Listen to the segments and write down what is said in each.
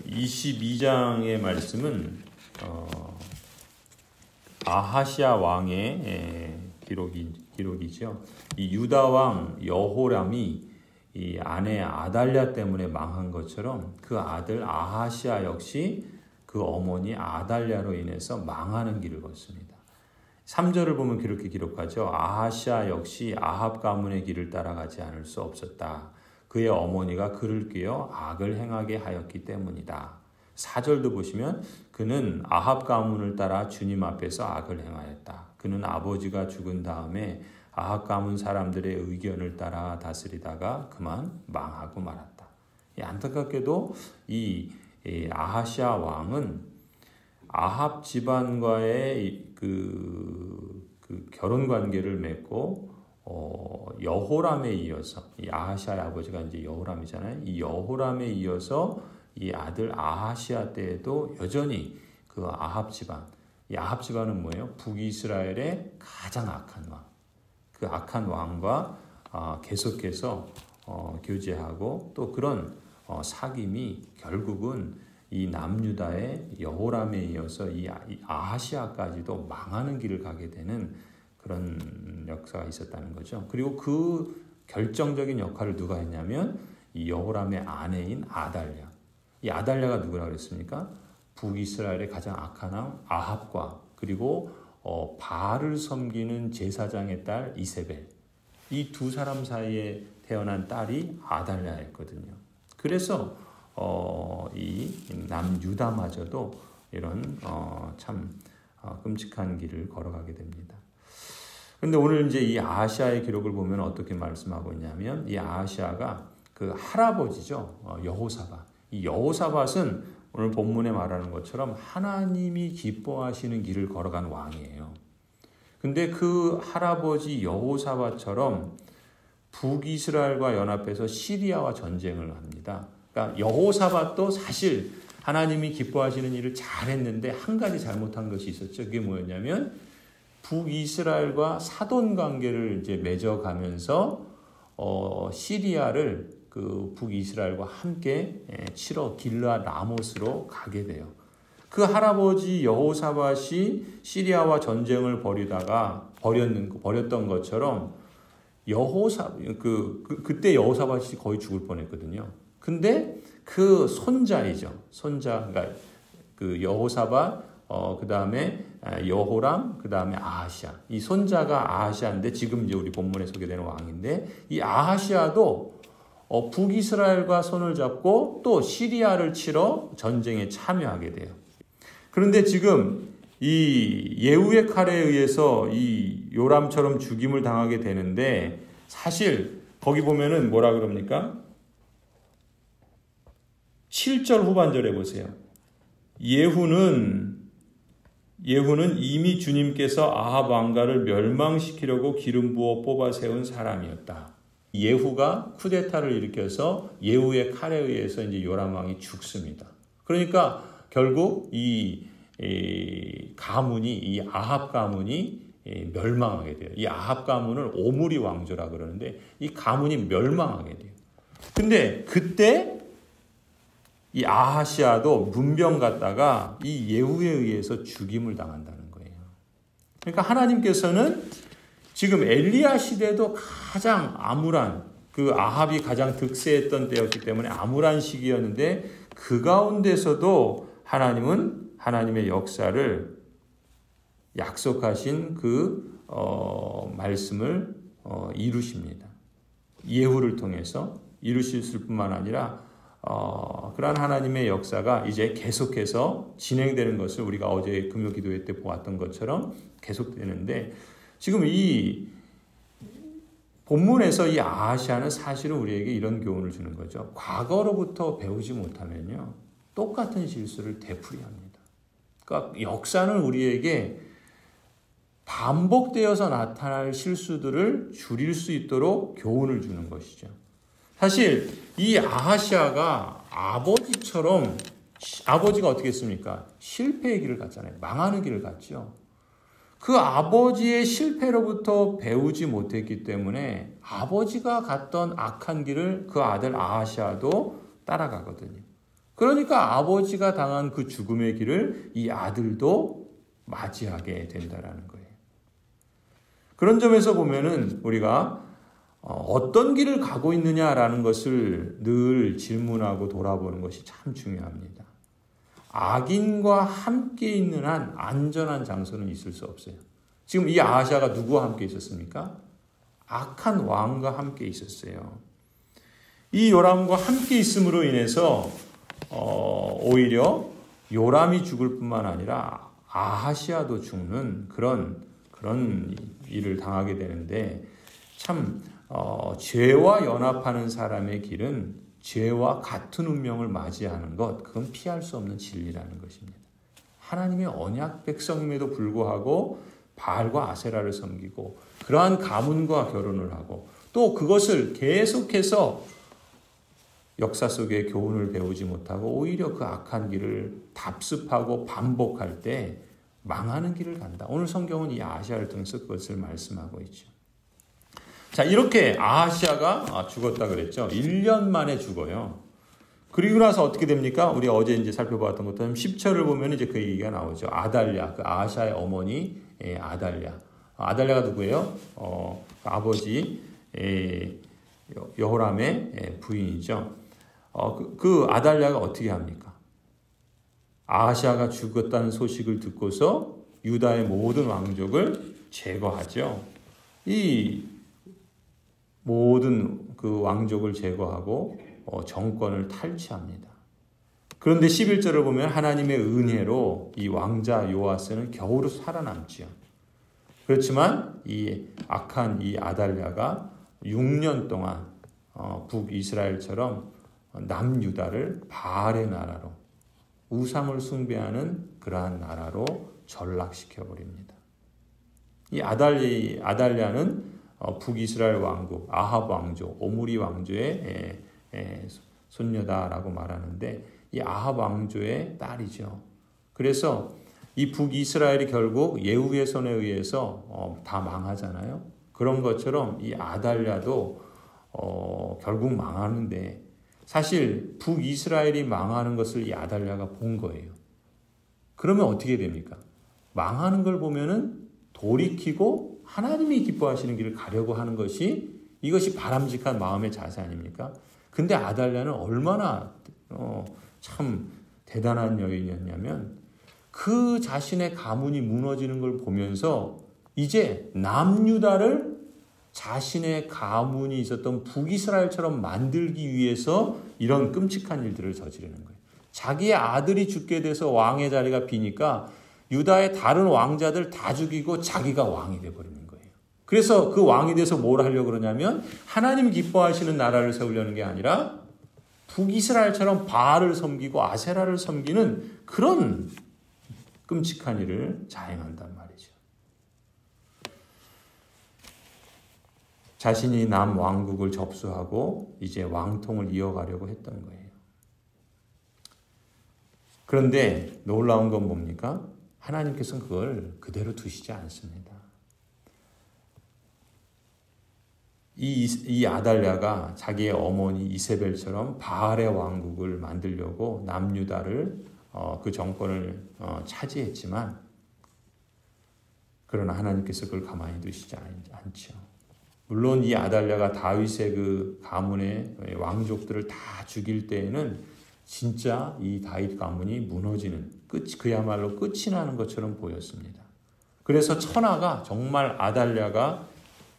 22장의 말씀은 아하시아 왕의 기록이죠. 이 유다 왕 여호람이 이 아내 아달랴 때문에 망한 것처럼 그 아들 아하시아 역시 그 어머니 아달랴로 인해서 망하는 길을 걷습니다. 3절을 보면 그렇게 기록하죠. 아하시아 역시 아합 가문의 길을 따라가지 않을 수 없었다. 그의 어머니가 그를 꾀어 악을 행하게 하였기 때문이다. 4절도 보시면 그는 아합 가문을 따라 주님 앞에서 악을 행하였다. 그는 아버지가 죽은 다음에 아합 가문 사람들의 의견을 따라 다스리다가 그만 망하고 말았다. 안타깝게도 이 아하시아 왕은 아합 집안과의 그 결혼 관계를 맺고 여호람에 이어서 이 아하시아의 아버지가 이제 여호람이잖아요. 이 여호람에 이어서 이 아들 아하시아 때에도 여전히 그 아합 집안, 이 아합 집안은 뭐예요? 북이스라엘의 가장 악한 왕. 그 악한 왕과 계속해서 교제하고 또 그런 사귐이 결국은 이 남유다의 여호람에 이어서 이 아하시아까지도 망하는 길을 가게 되는 그런 역사가 있었다는 거죠. 그리고 그 결정적인 역할을 누가 했냐면 이 여호람의 아내인 아달랴. 이 아달랴가 누구라 그랬습니까? 북이스라엘의 가장 악한 왕 아합과 그리고 바알을 섬기는 제사장의 딸 이세벨. 이 두 사람 사이에 태어난 딸이 아달랴였거든요. 그래서 이 남유다마저도 이런 참 끔찍한 길을 걸어가게 됩니다. 그런데 오늘 이제 이 아하시아의 기록을 보면 어떻게 말씀하고 있냐면 이 아하시아가 그 할아버지죠. 여호사밧. 이 여호사밧은 오늘 본문에 말하는 것처럼 하나님이 기뻐하시는 길을 걸어간 왕이에요. 근데 그 할아버지 여호사밧처럼 북이스라엘과 연합해서 시리아와 전쟁을 합니다. 그러니까 여호사밧도 사실 하나님이 기뻐하시는 일을 잘했는데 한 가지 잘못한 것이 있었죠. 그게 뭐였냐면 북이스라엘과 사돈 관계를 이제 맺어가면서 시리아를 그 북이스라엘과 함께 치러 길르앗 라못으로 가게 돼요. 그 할아버지 여호사밧이 시리아와 전쟁을 벌였던 것처럼 그때 여호사밧이 거의 죽을 뻔했거든요. 근데 그 손자이죠. 그러니까 그 여호사밧, 그 다음에 여호람, 그 다음에 아하시아. 이 손자가 아하시아인데 지금 이제 우리 본문에 소개되는 왕인데 이 아하시아도 북이스라엘과 손을 잡고 또 시리아를 치러 전쟁에 참여하게 돼요. 그런데 지금 이 예후의 칼에 의해서 이 요람처럼 죽임을 당하게 되는데 사실 거기 보면은 뭐라 그럽니까? 7절 후반절에 보세요. 예후는 이미 주님께서 아합 왕가를 멸망시키려고 기름 부어 뽑아 세운 사람이었다. 예후가 쿠데타를 일으켜서 예후의 칼에 의해서 이제 요람 왕이 죽습니다. 그러니까 결국 이 아합 가문이 멸망하게 돼요. 이 아합 가문을 오므리 왕조라 그러는데 이 가문이 멸망하게 돼요. 근데 그때 이 아하시아도 문병 갔다가 이 예후에 의해서 죽임을 당한다는 거예요. 그러니까 하나님께서는 지금 엘리야 시대도 가장 암울한 그 아합이 가장 득세했던 때였기 때문에 암울한 시기였는데 그 가운데서도 하나님은 하나님의 역사를 약속하신 그 말씀을 이루십니다. 예후를 통해서 이루실 뿐만 아니라 그러한 하나님의 역사가 이제 계속해서 진행되는 것을 우리가 어제 금요 기도회 때 보았던 것처럼 계속되는데 지금 이 본문에서 이 아하시아는 사실은 우리에게 이런 교훈을 주는 거죠. 과거로부터 배우지 못하면요 똑같은 실수를 되풀이합니다. 그러니까 역사는 우리에게 반복되어서 나타날 실수들을 줄일 수 있도록 교훈을 주는 것이죠. 사실 이 아하시아가 아버지가 어떻게 했습니까? 실패의 길을 갔잖아요. 망하는 길을 갔죠. 그 아버지의 실패로부터 배우지 못했기 때문에 아버지가 갔던 악한 길을 그 아들 아하시아도 따라가거든요. 그러니까 아버지가 당한 그 죽음의 길을 이 아들도 맞이하게 된다라는 거예요. 그런 점에서 보면은 우리가 어떤 길을 가고 있느냐라는 것을 늘 질문하고 돌아보는 것이 참 중요합니다. 악인과 함께 있는 한 안전한 장소는 있을 수 없어요. 지금 이 아하시아가 누구와 함께 있었습니까? 악한 왕과 함께 있었어요. 이 요람과 함께 있음으로 인해서 오히려 요람이 죽을 뿐만 아니라 아하시아도 죽는 그런 일을 당하게 되는데 참 죄와 연합하는 사람의 길은 죄와 같은 운명을 맞이하는 것, 그건 피할 수 없는 진리라는 것입니다. 하나님의 언약 백성임에도 불구하고 바알과 아세라를 섬기고 그러한 가문과 결혼을 하고 또 그것을 계속해서 역사 속에 교훈을 배우지 못하고 오히려 그 악한 길을 답습하고 반복할 때 망하는 길을 간다. 오늘 성경은 이 아하시아를 통해서 그것을 말씀하고 있죠. 자, 이렇게 아하시아가 죽었다 그랬죠. 1년 만에 죽어요. 그리고 나서 어떻게 됩니까? 우리 어제 이제 살펴봤던 것처럼 10절을 보면 이제 그 얘기가 나오죠. 아달랴, 그 아하시아의 어머니 아달랴. 아달랴가 누구예요? 아버지 여호람의 부인이죠. 그 아달랴가 어떻게 합니까? 아하시아가 죽었다는 소식을 듣고서 유다의 모든 왕족을 제거하죠. 이 모든 그 왕족을 제거하고 정권을 탈취합니다. 그런데 11절을 보면 하나님의 은혜로 이 왕자 요아스는 겨우 살아남지요. 그렇지만 이 악한 이 아달랴가 6년 동안 북이스라엘처럼 남유다를 바알의 나라로 우상을 숭배하는 그러한 나라로 전락시켜 버립니다. 이 아달랴는 북이스라엘 왕국 아합 왕조, 오므리 왕조의 손녀다라고 말하는데 이 아합 왕조의 딸이죠. 그래서 이 북이스라엘이 결국 예후의 손에 의해서 다 망하잖아요. 그런 것처럼 이 아달랴도 결국 망하는데 사실 북이스라엘이 망하는 것을 이 아달랴가 본 거예요. 그러면 어떻게 됩니까? 망하는 걸 보면은 돌이키고 하나님이 기뻐하시는 길을 가려고 하는 것이 이것이 바람직한 마음의 자세 아닙니까? 근데 아달랴는 얼마나 참 대단한 여인이었냐면 그 자신의 가문이 무너지는 걸 보면서 이제 남유다를 자신의 가문이 있었던 북이스라엘처럼 만들기 위해서 이런 끔찍한 일들을 저지르는 거예요. 자기의 아들이 죽게 돼서 왕의 자리가 비니까 유다의 다른 왕자들 다 죽이고 자기가 왕이 돼버리는 거예요. 그래서 그 왕이 돼서 뭘 하려고 그러냐면 하나님 기뻐하시는 나라를 세우려는 게 아니라 북이스라엘처럼 바알을 섬기고 아세라를 섬기는 그런 끔찍한 일을 자행한단 말이죠. 자신이 남왕국을 접수하고 이제 왕통을 이어가려고 했던 거예요. 그런데 놀라운 건 뭡니까? 하나님께서는 그걸 그대로 두시지 않습니다. 이 아달랴가 자기의 어머니 이세벨처럼 바알의 왕국을 만들려고 남유다를 그 정권을 차지했지만 그러나 하나님께서 그걸 가만히 두시지 않죠. 물론 이 아달랴가 다윗의 그 가문의 왕족들을 다 죽일 때에는 진짜 이 다윗 가문이 무너지는 그야말로 끝이 나는 것처럼 보였습니다. 그래서 천하가 정말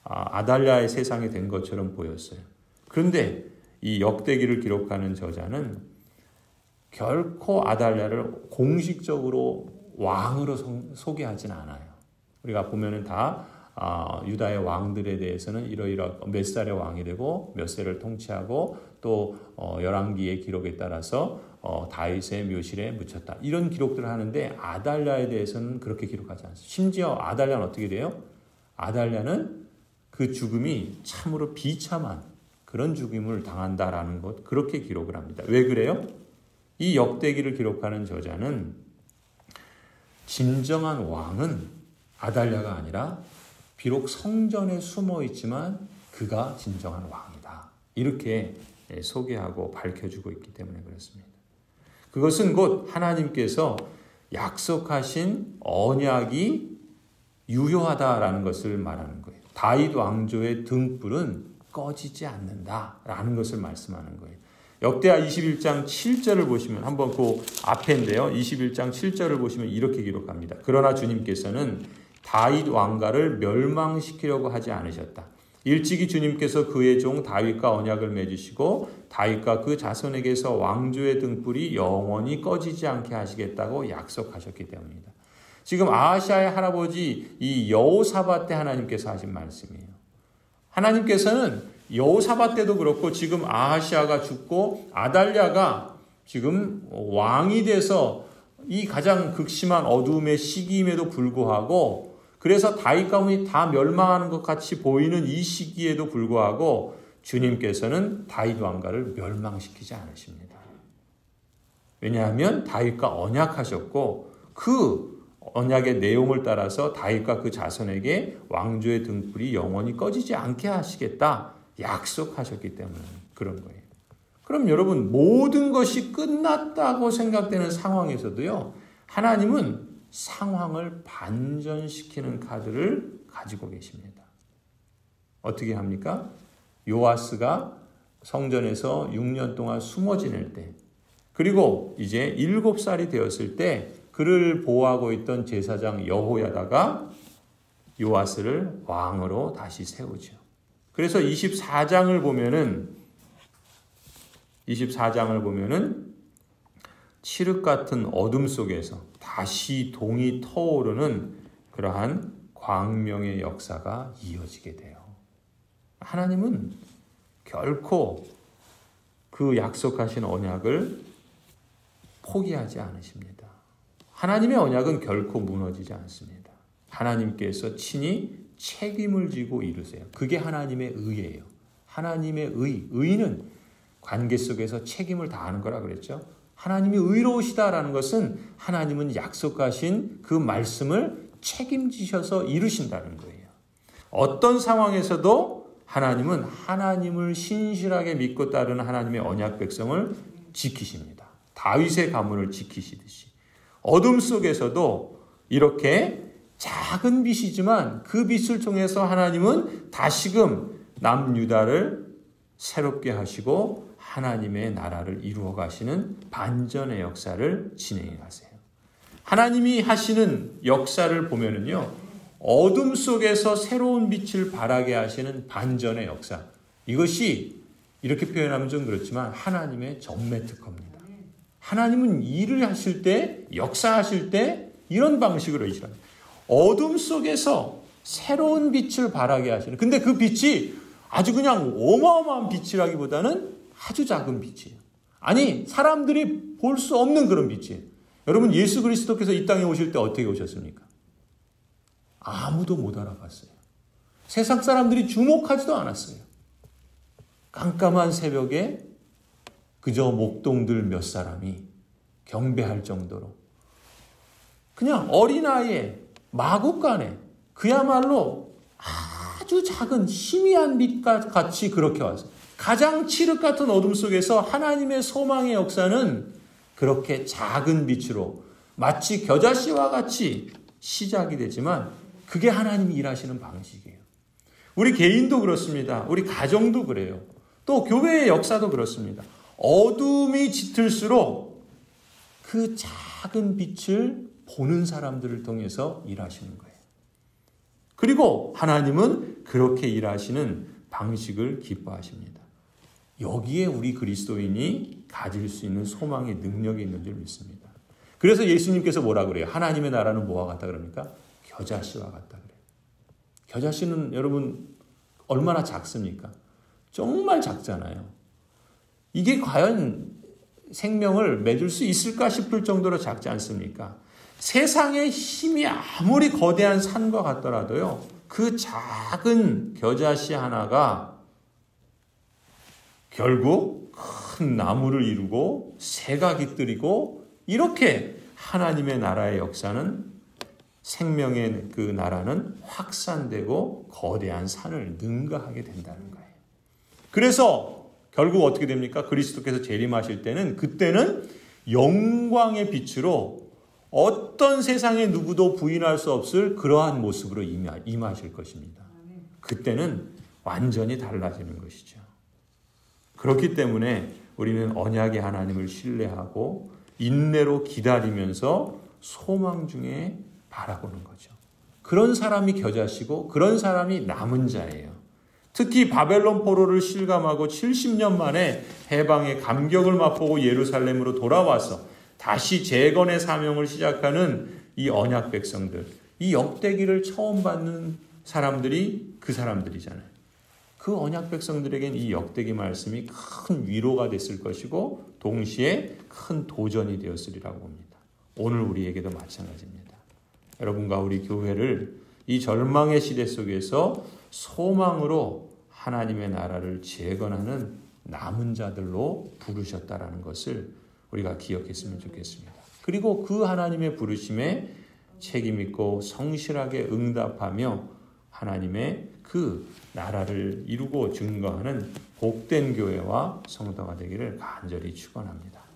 아달랴의 세상이 된 것처럼 보였어요. 그런데 이 역대기를 기록하는 저자는 결코 아달랴를 공식적으로 왕으로 소개하진 않아요. 우리가 보면은 다 유다의 왕들에 대해서는 이러이러 몇 살의 왕이 되고 몇 세를 통치하고 또 열왕기의 기록에 따라서 다윗의 묘실에 묻혔다. 이런 기록들을 하는데 아달랴에 대해서는 그렇게 기록하지 않습니다. 심지어 아달랴는 어떻게 돼요? 아달랴는 그 죽음이 참으로 비참한 그런 죽음을 당한다라는 것 그렇게 기록을 합니다. 왜 그래요? 이 역대기를 기록하는 저자는 진정한 왕은 아달랴가 아니라 비록 성전에 숨어 있지만 그가 진정한 왕이다. 이렇게 소개하고 밝혀주고 있기 때문에 그렇습니다. 그것은 곧 하나님께서 약속하신 언약이 유효하다라는 것을 말하는 거예요. 다윗 왕조의 등불은 꺼지지 않는다라는 것을 말씀하는 거예요. 역대하 21장 7절을 보시면 한번 그 앞에인데요. 21장 7절을 보시면 이렇게 기록합니다. 그러나 주님께서는 다윗 왕가를 멸망시키려고 하지 않으셨다. 일찍이 주님께서 그의 종 다윗과 언약을 맺으시고 다윗과 그 자손에게서 왕조의 등불이 영원히 꺼지지 않게 하시겠다고 약속하셨기 때문이다. 지금 아하시아의 할아버지 이 여호사밧 때 하나님께서 하신 말씀이에요. 하나님께서는 여호사밧 때도 그렇고 지금 아하시아가 죽고 아달랴가 지금 왕이 돼서 이 가장 극심한 어두움의 시기임에도 불구하고 그래서 다윗 가문이 다 멸망하는 것 같이 보이는 이 시기에도 불구하고 주님께서는 다윗 왕가를 멸망시키지 않으십니다. 왜냐하면 다윗과 언약하셨고 그 언약의 내용을 따라서 다윗과 그 자손에게 왕조의 등불이 영원히 꺼지지 않게 하시겠다 약속하셨기 때문에 그런 거예요. 그럼 여러분 모든 것이 끝났다고 생각되는 상황에서도요. 하나님은 상황을 반전시키는 카드를 가지고 계십니다. 어떻게 합니까? 요아스가 성전에서 6년 동안 숨어 지낼 때 그리고 이제 7살이 되었을 때 그를 보호하고 있던 제사장 여호야다가 요아스를 왕으로 다시 세우죠. 그래서 24장을 보면은 칠흑 같은 어둠 속에서 다시 동이 터오르는 그러한 광명의 역사가 이어지게 돼요. 하나님은 결코 그 약속하신 언약을 포기하지 않으십니다. 하나님의 언약은 결코 무너지지 않습니다. 하나님께서 친히 책임을 지고 이루세요. 그게 하나님의 의예요. 하나님의 의는 관계 속에서 책임을 다하는 거라 그랬죠. 하나님이 의로우시다라는 것은 하나님은 약속하신 그 말씀을 책임지셔서 이루신다는 거예요. 어떤 상황에서도 하나님은 하나님을 신실하게 믿고 따르는 하나님의 언약 백성을 지키십니다. 다윗의 가문을 지키시듯이. 어둠 속에서도 이렇게 작은 빛이지만 그 빛을 통해서 하나님은 다시금 남유다를 새롭게 하시고 하나님의 나라를 이루어 가시는 반전의 역사를 진행해 가세요. 하나님이 하시는 역사를 보면은요, 어둠 속에서 새로운 빛을 발하게 하시는 반전의 역사. 이것이 이렇게 표현하면 좀 그렇지만 하나님의 전매 특허입니다. 하나님은 일을 하실 때, 역사하실 때 이런 방식으로 일하십니다. 어둠 속에서 새로운 빛을 발하게 하시는. 근데 그 빛이 아주 그냥 어마어마한 빛이라기보다는 아주 작은 빛이에요. 아니, 사람들이 볼 수 없는 그런 빛이에요. 여러분, 예수 그리스도께서 이 땅에 오실 때 어떻게 오셨습니까? 아무도 못 알아봤어요. 세상 사람들이 주목하지도 않았어요. 깜깜한 새벽에 그저 목동들 몇 사람이 경배할 정도로 그냥 어린아이의 마구간에 그야말로 아주 작은 희미한 빛과 같이 그렇게 왔어요. 가장 칠흑 같은 어둠 속에서 하나님의 소망의 역사는 그렇게 작은 빛으로 마치 겨자씨와 같이 시작이 되지만 그게 하나님이 일하시는 방식이에요. 우리 개인도 그렇습니다. 우리 가정도 그래요. 또 교회의 역사도 그렇습니다. 어둠이 짙을수록 그 작은 빛을 보는 사람들을 통해서 일하시는 거예요. 그리고 하나님은 그렇게 일하시는 방식을 기뻐하십니다. 여기에 우리 그리스도인이 가질 수 있는 소망의 능력이 있는 줄 믿습니다. 그래서 예수님께서 뭐라 그래요? 하나님의 나라는 뭐와 같다 그럽니까? 겨자씨와 같다 그래요. 겨자씨는 여러분 얼마나 작습니까? 정말 작잖아요. 이게 과연 생명을 맺을 수 있을까 싶을 정도로 작지 않습니까? 세상의 힘이 아무리 거대한 산과 같더라도요. 그 작은 겨자씨 하나가 결국 큰 나무를 이루고 새가 깃들이고 이렇게 하나님의 나라의 역사는 생명의 그 나라는 확산되고 거대한 산을 능가하게 된다는 거예요. 그래서 결국 어떻게 됩니까? 그리스도께서 재림하실 때는 그때는 영광의 빛으로 어떤 세상의 누구도 부인할 수 없을 그러한 모습으로 임하실 것입니다. 그때는 완전히 달라지는 것이죠. 그렇기 때문에 우리는 언약의 하나님을 신뢰하고 인내로 기다리면서 소망 중에 바라보는 거죠. 그런 사람이 겨자시고 그런 사람이 남은 자예요. 특히 바벨론 포로를 실감하고 70년 만에 해방의 감격을 맛보고 예루살렘으로 돌아와서 다시 재건의 사명을 시작하는 이 언약 백성들, 이 역대기를 처음 받는 사람들이 그 사람들이잖아요. 그 언약 백성들에겐 이 역대기 말씀이 큰 위로가 됐을 것이고 동시에 큰 도전이 되었으리라고 봅니다. 오늘 우리에게도 마찬가지입니다. 여러분과 우리 교회를 이 절망의 시대 속에서 소망으로 하나님의 나라를 재건하는 남은 자들로 부르셨다라는 것을 우리가 기억했으면 좋겠습니다. 그리고 그 하나님의 부르심에 책임 있고 성실하게 응답하며 하나님의 그 나라를 이루고 증거하는 복된 교회와 성도가 되기를 간절히 축원합니다.